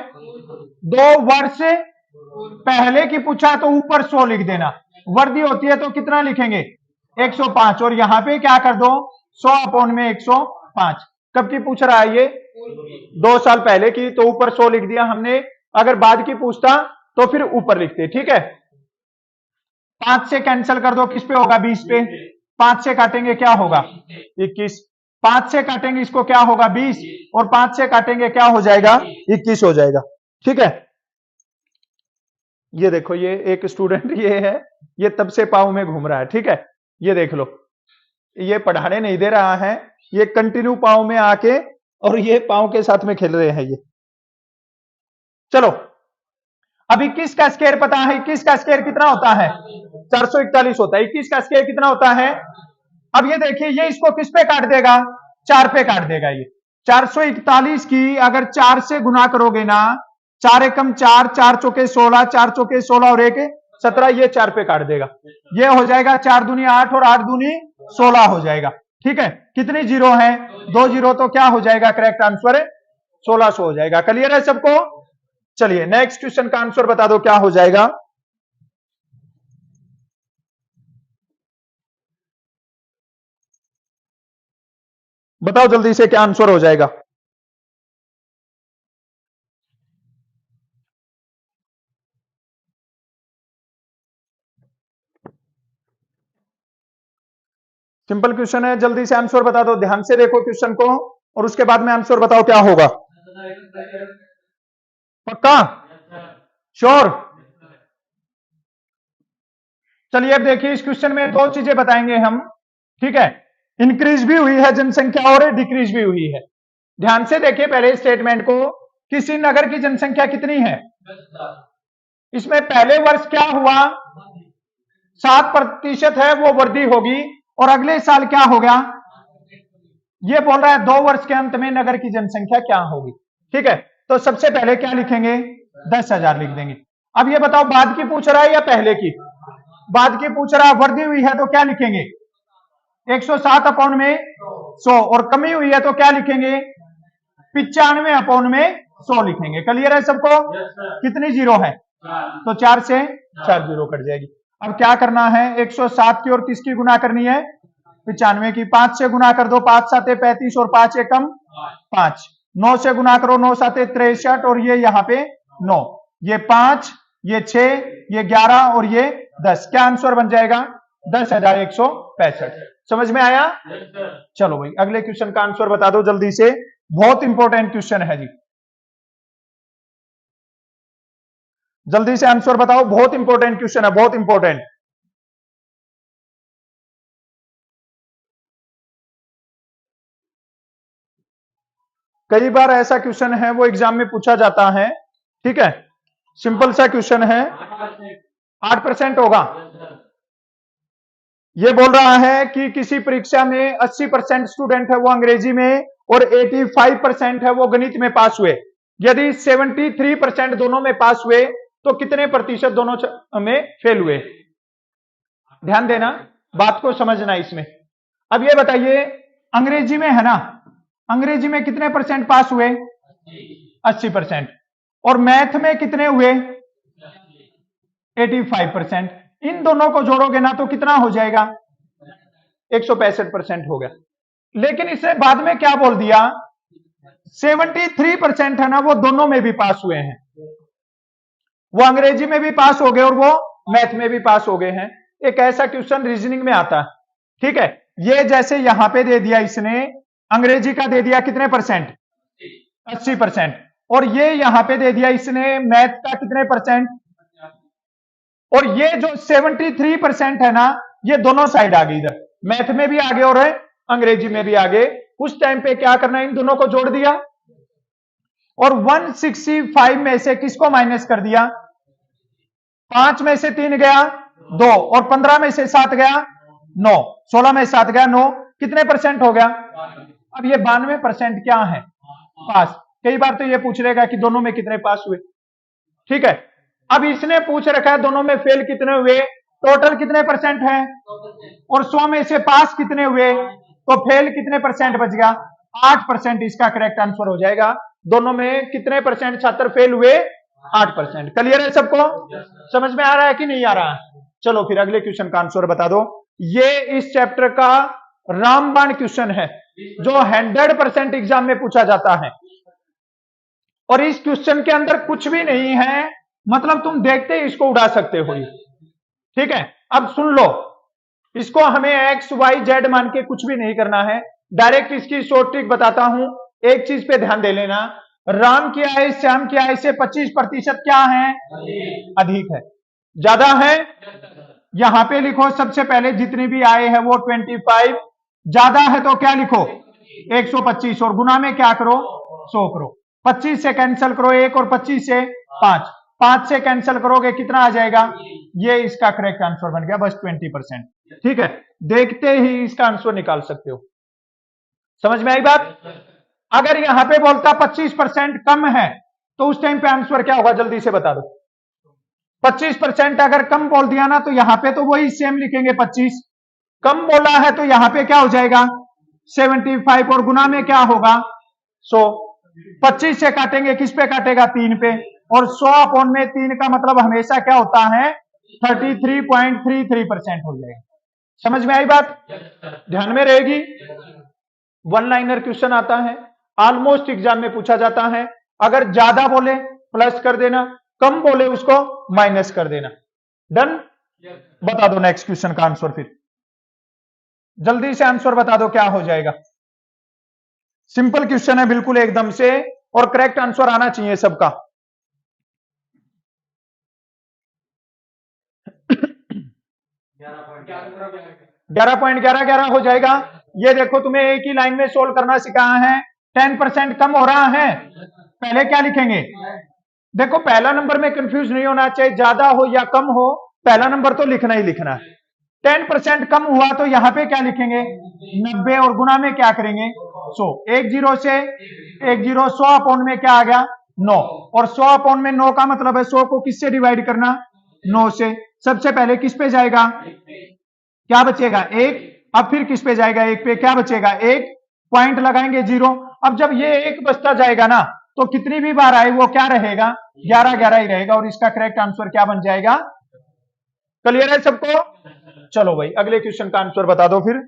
2 वर्ष पहले की पूछा तो ऊपर 100 लिख देना। वृद्धि होती है तो कितना लिखेंगे? 105। और यहां पे क्या कर दो? 100 अपॉन में 105। कब की पूछ रहा है ये? 2 साल पहले की, तो ऊपर 100 लिख दिया हमने। अगर बाद की पूछता तो फिर ऊपर लिखते। ठीक है। 5 से कैंसिल कर दो, किस पे होगा? 20 पे। 5 से काटेंगे क्या होगा? 21। 5 से काटेंगे इसको क्या होगा? 20। और 5 से काटेंगे क्या हो जाएगा? 21 हो जाएगा। ठीक है। ये देखो, ये एक स्टूडेंट ये है, ये तब से पाव में घूम रहा है। ठीक है। ये देख लो, ये पढ़ाने नहीं दे रहा है, ये कंटिन्यू पाव में आके और ये पाव के साथ में खेल रहे हैं ये। चलो, अब 21 का स्क्वायर पता है? 21 का स्क्वायर कितना होता है? 441 होता है। 21 का स्क्वायर कितना होता है? अब ये देखिए, ये इसको किस पे काट देगा? 4 पे काट देगा। ये 441 की अगर 4 से गुना करोगे ना, 4 एकम 4, 4 चौके 16, 4 चौके 16 और 1 17, ये 4 पे काट देगा। ये हो जाएगा 4 दूनी 8 और 8 दूनी 16 हो जाएगा। ठीक है। कितनी जीरो है? 2 जीरो। तो क्या हो जाएगा? करेक्ट आंसर 1600 हो जाएगा। क्लियर है सबको? चलिए नेक्स्ट क्वेश्चन का आंसर बता दो क्या हो जाएगा। बताओ जल्दी से क्या आंसर हो जाएगा। सिंपल क्वेश्चन है, जल्दी से आंसर बता दो। ध्यान से देखो क्वेश्चन को और उसके बाद में आंसर बताओ क्या होगा। पक्का? श्योर? चलिए अब देखिए, इस क्वेश्चन में 2 चीजें बताएंगे हम। ठीक है। इंक्रीज भी हुई है जनसंख्या और डिक्रीज भी हुई है। ध्यान से देखिए पहले स्टेटमेंट को। किसी नगर की जनसंख्या कितनी है? इसमें पहले वर्ष क्या हुआ? 7% है, वो वृद्धि होगी। और अगले साल क्या हो गया? ये बोल रहा है 2 वर्ष के अंत में नगर की जनसंख्या क्या होगी। ठीक है। तो सबसे पहले क्या लिखेंगे? 10,000 लिख देंगे। अब ये बताओ, बाद की पूछ रहा है या पहले की? बाद की पूछ रहा है। वृद्धि हुई है तो क्या लिखेंगे? 107 अपॉन में 100। और कमी हुई है तो क्या लिखेंगे? 95 अपॉन में 100 लिखेंगे। क्लियर है सबको? कितनी जीरो है? तो 4 से 4 जीरो कट जाएगी। अब क्या करना है, 107 की और किसकी गुना करनी है, 95 की। 5 से गुना कर दो, 5 साते 35 और 5 एकम 5। 9 से गुना करो, 9 साते 63 और ये यहाँ पे 9, ये 5, ये 6, ये 11 और ये 10। क्या आंसर बन जाएगा, 10,165। समझ में आया? चलो भाई अगले क्वेश्चन का आंसर बता दो जल्दी से, बहुत इंपॉर्टेंट क्वेश्चन है जी, जल्दी से आंसर बताओ, बहुत इंपॉर्टेंट क्वेश्चन है, बहुत इंपॉर्टेंट। कई बार ऐसा क्वेश्चन है वो एग्जाम में पूछा जाता है, ठीक है, सिंपल सा क्वेश्चन है। 8% होगा। ये बोल रहा है कि किसी परीक्षा में 80% स्टूडेंट है वो अंग्रेजी में और 85% है वो गणित में पास हुए। यदि 73% दोनों में पास हुए तो कितने प्रतिशत दोनों में फेल हुए? ध्यान देना, बात को समझना इसमें। अब ये बताइए, अंग्रेजी में है ना, अंग्रेजी में कितने परसेंट पास हुए? 80%। और मैथ में कितने हुए? 85%। इन दोनों को जोड़ोगे ना तो कितना हो जाएगा? 165% हो गया। लेकिन इसने बाद में क्या बोल दिया, 73% है ना वो दोनों में भी पास हुए हैं, वो अंग्रेजी में भी पास हो गए और वो मैथ में भी पास हो गए हैं। एक ऐसा क्वेश्चन रीजनिंग में आता है, ठीक है। ये जैसे यहां पे दे दिया इसने, अंग्रेजी का दे दिया कितने परसेंट? 80%। और ये यहां पे दे दिया इसने मैथ का कितने परसेंट? और ये जो 73% है ना, ये दोनों साइड आ गई, इधर मैथ में भी आगे और अंग्रेजी में भी आगे। उस टाइम पे क्या करना है, इन दोनों को जोड़ दिया और 165 में से किसको माइनस कर दिया? 5 में से 3 गया 2 और 15 में से 7 गया 9, 16 में 7 गया 9, कितने परसेंट हो गया? अब ये 92% क्या है? पास। कई बार तो ये पूछ लेगा कि दोनों में कितने पास हुए, ठीक है। अब इसने पूछ रखा है दोनों में फेल कितने हुए, टोटल कितने परसेंट है, और 100 में से पास कितने हुए, तो फेल कितने परसेंट बच गया? 8%। इसका करेक्ट आंसर हो जाएगा। दोनों में कितने परसेंट छात्र फेल हुए? 8%। क्लियर है सबको? समझ में आ रहा है कि नहीं आ रहा है? चलो फिर अगले क्वेश्चन का आंसर बता दो। ये इस चैप्टर का रामबाण क्वेश्चन है जो 100% एग्जाम में पूछा जाता है, और इस क्वेश्चन के अंदर कुछ भी नहीं है, मतलब तुम देखते ही इसको उड़ा सकते हो, ठीक है। अब सुन लो, इसको हमें एक्स वाई जेड मान के कुछ भी नहीं करना है, डायरेक्ट इसकी शॉर्ट ट्रिक बताता हूं। एक चीज पे ध्यान दे लेना, राम की आय श्याम की आय से 25% क्या है? अधिक है, ज्यादा है। यहां पे लिखो सबसे पहले जितनी भी आय है वो 25, ज्यादा है तो क्या लिखो? 125, और गुना में क्या करो? 100 करो। 25 से कैंसिल करो 1 और 25 से 5, 5 से कैंसिल करोगे कितना आ जाएगा? ये इसका करेक्ट आंसर बन गया, बस 20%, ठीक है। देखते ही इसका आंसर निकाल सकते हो। समझ में आई बात? अगर यहां पे बोलता 25% कम है तो उस टाइम पे आंसर क्या होगा, जल्दी से बता दो। 25% अगर कम बोल दिया ना तो यहां पे तो वही सेम लिखेंगे 25, कम बोला है तो यहां पे क्या हो जाएगा? 75, और गुना में क्या होगा? 100। 25 से काटेंगे, किस पे काटेगा? 3 पे, और 100 अपॉन में 3 का मतलब हमेशा क्या होता है? 33.33% हो जाएगा। समझ में आई बात? ध्यान में रहेगी। वन लाइनर क्वेश्चन आता है, ऑलमोस्ट एग्जाम में पूछा जाता है। अगर ज्यादा बोले प्लस कर देना, कम बोले उसको माइनस कर देना। डन? बता दो नेक्स्ट क्वेश्चन का आंसर फिर, जल्दी से आंसर बता दो क्या हो जाएगा। सिंपल क्वेश्चन है बिल्कुल एकदम से, और करेक्ट आंसर आना चाहिए सबका। 11.11 हो जाएगा। ये देखो तुम्हें एक ही लाइन में सोल्व करना सिखाया है। 10% कम हो रहा है, पहले क्या लिखेंगे? देखो पहला नंबर में कंफ्यूज नहीं होना चाहिए, ज्यादा हो या कम हो, पहला नंबर तो लिखना ही लिखना है। 10% कम हुआ तो यहां पे क्या लिखेंगे? 90, और गुना में क्या करेंगे? 100। 10 से 10, 100 अपॉन में क्या आ गया? 9, और 100 अपॉन में 9 का मतलब है 100 को किससे डिवाइड करना? 9 से। सबसे पहले किस पे जाएगा? क्या बचेगा? 1। अब फिर किस पे जाएगा? 1 पे। क्या बचेगा? 1, पॉइंट लगाएंगे 0। अब जब ये 1 बचता जाएगा ना तो कितनी भी बार आए वो क्या रहेगा? 11 11 ही रहेगा, और इसका करेक्ट आंसर क्या बन जाएगा? क्लियर है सबको? चलो भाई अगले क्वेश्चन का आंसर बता दो फिर।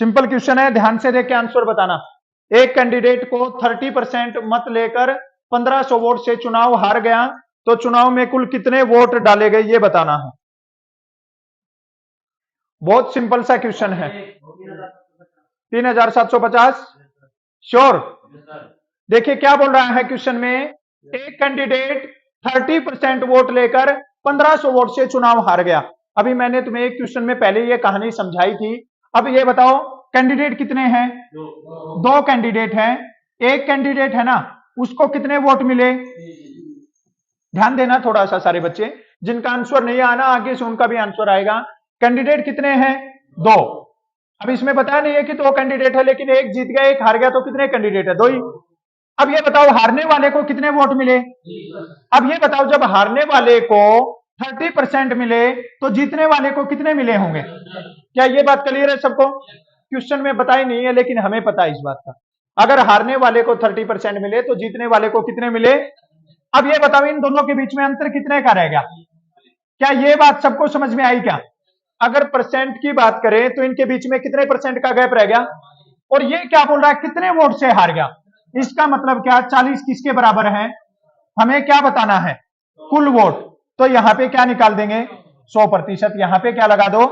सिंपल क्वेश्चन है, ध्यान से देख के आंसर बताना। एक कैंडिडेट को 30% मत लेकर 1500 वोट से चुनाव हार गया, तो चुनाव में कुल कितने वोट डाले गए ये बताना है। बहुत सिंपल सा क्वेश्चन है। 3750 श्योर? देखिए क्या बोल रहा है क्वेश्चन में, एक कैंडिडेट 30% वोट लेकर 1500 वोट से चुनाव हार गया। अभी मैंने तुम्हें एक क्वेश्चन में पहले ये कहानी समझाई थी। अब ये बताओ कैंडिडेट कितने हैं? दो कैंडिडेट हैं। एक कैंडिडेट है ना, उसको कितने वोट मिले? ध्यान देना थोड़ा सा सारे बच्चे, जिनका आंसर नहीं आना आगे से उनका भी आंसर आएगा। कैंडिडेट कितने हैं? दो। अब इसमें बताया नहीं है कि दो कैंडिडेट है, लेकिन एक जीत गया एक हार गया, तो कितने कैंडिडेट है? दो ही। अब ये बताओ हारने वाले को कितने वोट मिले? अब ये बताओ जब हारने वाले को 30% मिले तो जीतने वाले को कितने मिले होंगे? क्या ये बात क्लियर है सबको? क्वेश्चन में बताई नहीं है लेकिन हमें पता है इस बात का। अगर हारने वाले को 30% मिले तो जीतने वाले को कितने मिले? अब ये बताओ इन दोनों के बीच में अंतर कितने का रहेगा? क्या ये बात सबको समझ में आई क्या? अगर परसेंट की बात करें तो इनके बीच में कितने परसेंट का गैप रह गया? और ये क्या बोल रहा है कितने वोट से हार गया? इसका मतलब क्या 40 किसके बराबर है? हमें क्या बताना है? कुल वोट। तो यहां पे क्या निकाल देंगे? 100%। यहां पे क्या लगा दो?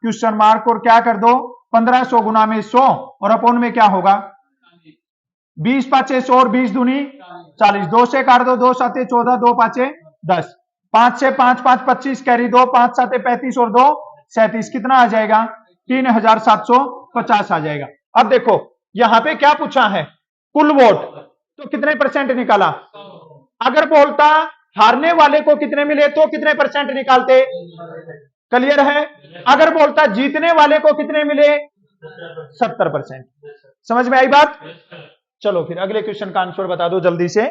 क्वेश्चन मार्क, और क्या कर दो? 1500 गुना में 100 और अपॉन में क्या होगा? 20 पांचे 100 और 20 दूनी 40। 2 से काट दो, 2 साते 14, 2 पांचे 10, 5 से 5 5 25 कैरी 2, 5 साते 35 और 2 37। कितना आ जाएगा? 3750 आ जाएगा। अब देखो यहां पे क्या पूछा है? कुल वोट। तो कितने परसेंट निकाला? अगर बोलता हारने वाले को कितने मिले तो कितने परसेंट निकालते? क्लियर है? अगर बोलता जीतने वाले को कितने मिले? 70%। समझ में आई बात? चलो फिर अगले क्वेश्चन का आंसर बता दो जल्दी से।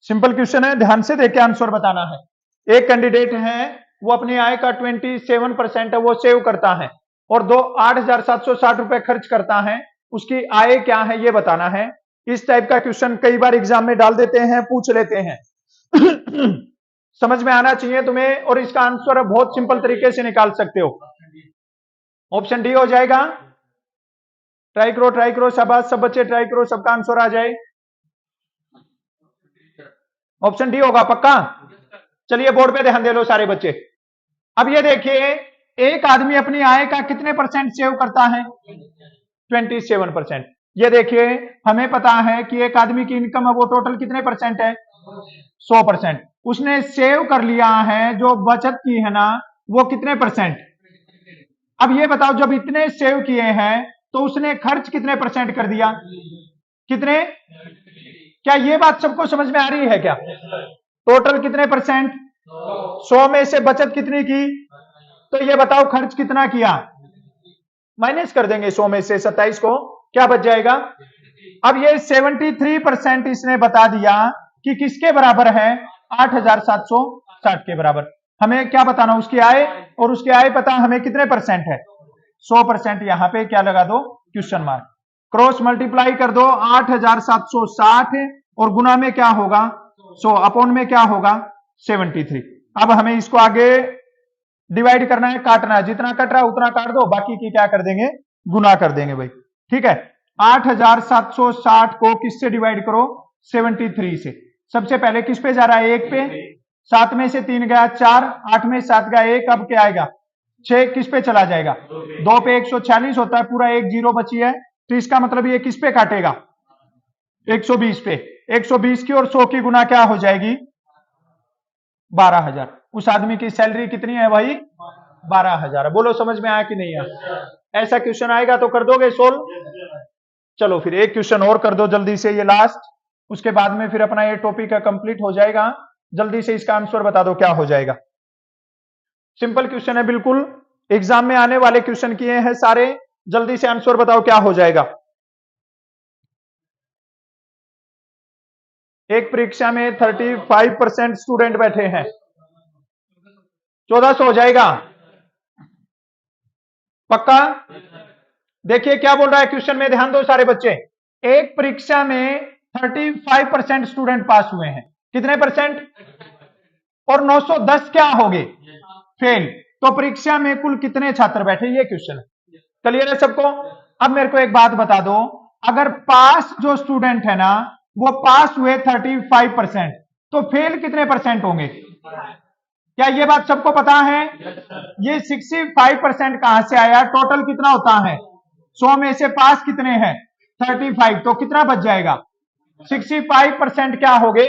सिंपल क्वेश्चन है, ध्यान से देख के आंसर बताना है। एक कैंडिडेट है, वो अपनी आय का 27% है वो सेव करता है और 8,760 रुपए खर्च करता है। उसकी आय क्या है ये बताना है। इस टाइप का क्वेश्चन कई बार एग्जाम में डाल देते हैं, पूछ लेते हैं। समझ में आना चाहिए तुम्हें, और इसका आंसर बहुत सिंपल तरीके से निकाल सकते हो। ऑप्शन डी हो जाएगा। ट्राई करो शाबाश सब बच्चे ट्राई करो, सबका आंसर आ जाए। ऑप्शन डी होगा पक्का? चलिए बोर्ड पे ध्यान दे लो सारे बच्चे। अब ये देखिए एक आदमी अपनी आय का कितने परसेंट सेव करता है? 27%। ये देखिए हमें पता है कि एक आदमी की इनकम है वो टोटल कितने परसेंट है? 100%। उसने सेव कर लिया है, जो बचत की है ना वो कितने परसेंट? अब ये बताओ जब इतने सेव किए हैं तो उसने खर्च कितने परसेंट कर दिया? कितने? क्या ये बात सबको समझ में आ रही है क्या? टोटल कितने परसेंट? 100 में से बचत कितनी की? तो ये बताओ खर्च कितना किया? माइनस कर देंगे 100 में से 27 को, क्या बच जाएगा? अब ये 73% इसने बता दिया कि किसके बराबर है? 8,760 के बराबर। हमें क्या बताना? उसकी आय, और उसकी आय पता हमें कितने परसेंट है? 100%। यहां पे क्या लगा दो? Question mark. क्रॉस मल्टीप्लाई कर दो 8,760 और गुना में क्या होगा? 100, अपॉन में क्या होगा? 73। अब हमें इसको आगे डिवाइड करना है, काटना है। जितना कट रहा है उतना काट दो, बाकी की क्या कर देंगे? गुना कर देंगे भाई। ठीक है, 8,760 को किससे डिवाइड करो? 73 से। सबसे पहले किस पे जा रहा है? 1 पे। 7 में से 3 गया 4, 8 में 7 गया 1, अब क्या आएगा? 6 किस पे चला जाएगा? 2 पे 146 होता है, पूरा 1 जीरो बची है, तो इसका मतलब ये किस पे काटेगा? 120 पे। 120 की और 100 की गुना क्या हो जाएगी? 12,000। उस आदमी की सैलरी कितनी है भाई? 12,000। बोलो समझ में आया कि नहीं आया? ऐसा क्वेश्चन आएगा तो कर दोगे सोल्व? चलो फिर एक क्वेश्चन और कर दो जल्दी से, ये लास्ट, उसके बाद में फिर अपना ये टॉपिक कंप्लीट हो जाएगा। जल्दी से इसका आंसर बता दो क्या हो जाएगा। सिंपल क्वेश्चन है बिल्कुल, एग्जाम में आने वाले क्वेश्चन किए हैं सारे। जल्दी से आंसर बताओ क्या हो जाएगा। एक परीक्षा में 35% स्टूडेंट बैठे हैं, 1400 हो जाएगा पक्का? देखिए क्या बोल रहा है क्वेश्चन में, ध्यान दो सारे बच्चे। एक परीक्षा में 35% स्टूडेंट पास हुए हैं, कितने परसेंट? और 910 क्या हो गए? फेल। तो परीक्षा में कुल कितने छात्र बैठे, ये क्वेश्चन है। क्लियर है सबको? अब मेरे को एक बात बता दो, अगर पास जो स्टूडेंट है ना वो पास हुए 35%, तो फेल कितने परसेंट होंगे? क्या ये बात सबको पता है? ये 65% कहां से आया? टोटल कितना होता है? 100 में से पास कितने हैं? 35, तो कितना बच जाएगा? 65% क्या हो गए?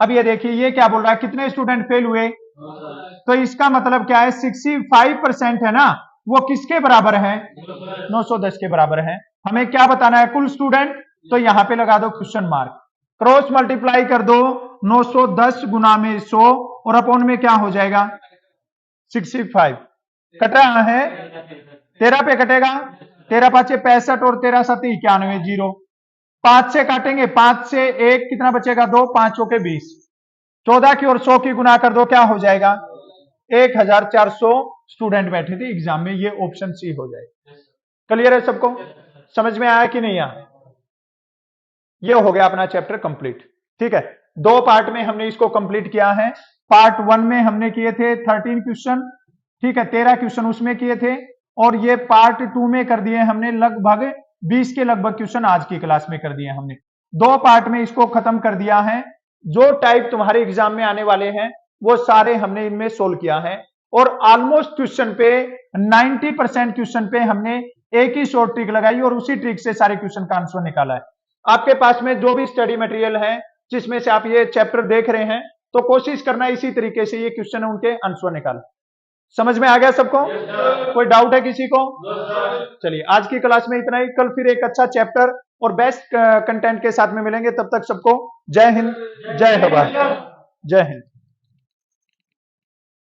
अब ये देखिए ये क्या बोल रहा है, कितने स्टूडेंट फेल हुए? तो इसका मतलब क्या है, 65% है ना वो किसके बराबर है? 910 के बराबर है। हमें क्या बताना है? कुल स्टूडेंट। तो यहां पे लगा दो क्वेश्चन मार्क, क्रॉस मल्टीप्लाई कर दो 910 गुना में 100 और अपॉन में क्या हो जाएगा? 65 कट रहा है, 13 पे कटेगा, 13 पांचे 65 और 13 सती 91, 0। 5 से काटेंगे, 5 से 1 कितना बचेगा? 2, 5 चौके 20, 14 की और 100 की गुना कर दो, क्या हो जाएगा? 1400 स्टूडेंट बैठे थे एग्जाम में, ये ऑप्शन सी हो जाएगा। क्लियर है सबको? समझ में आया कि नहीं आया? ये हो गया अपना चैप्टर कंप्लीट। ठीक है, 2 पार्ट में हमने इसको कंप्लीट किया है। पार्ट 1 में हमने किए थे 13 क्वेश्चन, ठीक है, 13 क्वेश्चन उसमें किए थे, और ये पार्ट 2 में कर दिए हमने लगभग 20 के लगभग क्वेश्चन आज की क्लास में कर दिए हमने। 2 पार्ट में इसको खत्म कर दिया है। जो टाइप तुम्हारे एग्जाम में आने वाले हैं वो सारे हमने इनमें सोल्व किया है, और ऑलमोस्ट क्वेश्चन पे 90% क्वेश्चन पे हमने एक ही शॉर्ट ट्रिक लगाई और उसी ट्रिक से सारे क्वेश्चन का आंसर निकाला है। आपके पास में जो भी स्टडी मटेरियल है जिसमें से आप ये चैप्टर देख रहे हैं, तो कोशिश करना इसी तरीके से ये क्वेश्चन है उनके आंसर निकाल। समझ में आ गया सबको? कोई डाउट है किसी को? चलिए आज की क्लास में इतना ही, कल फिर एक अच्छा चैप्टर और बेस्ट कंटेंट के साथ में मिलेंगे। तब तक सबको जय हिंद, जय भारत, जय हिंद।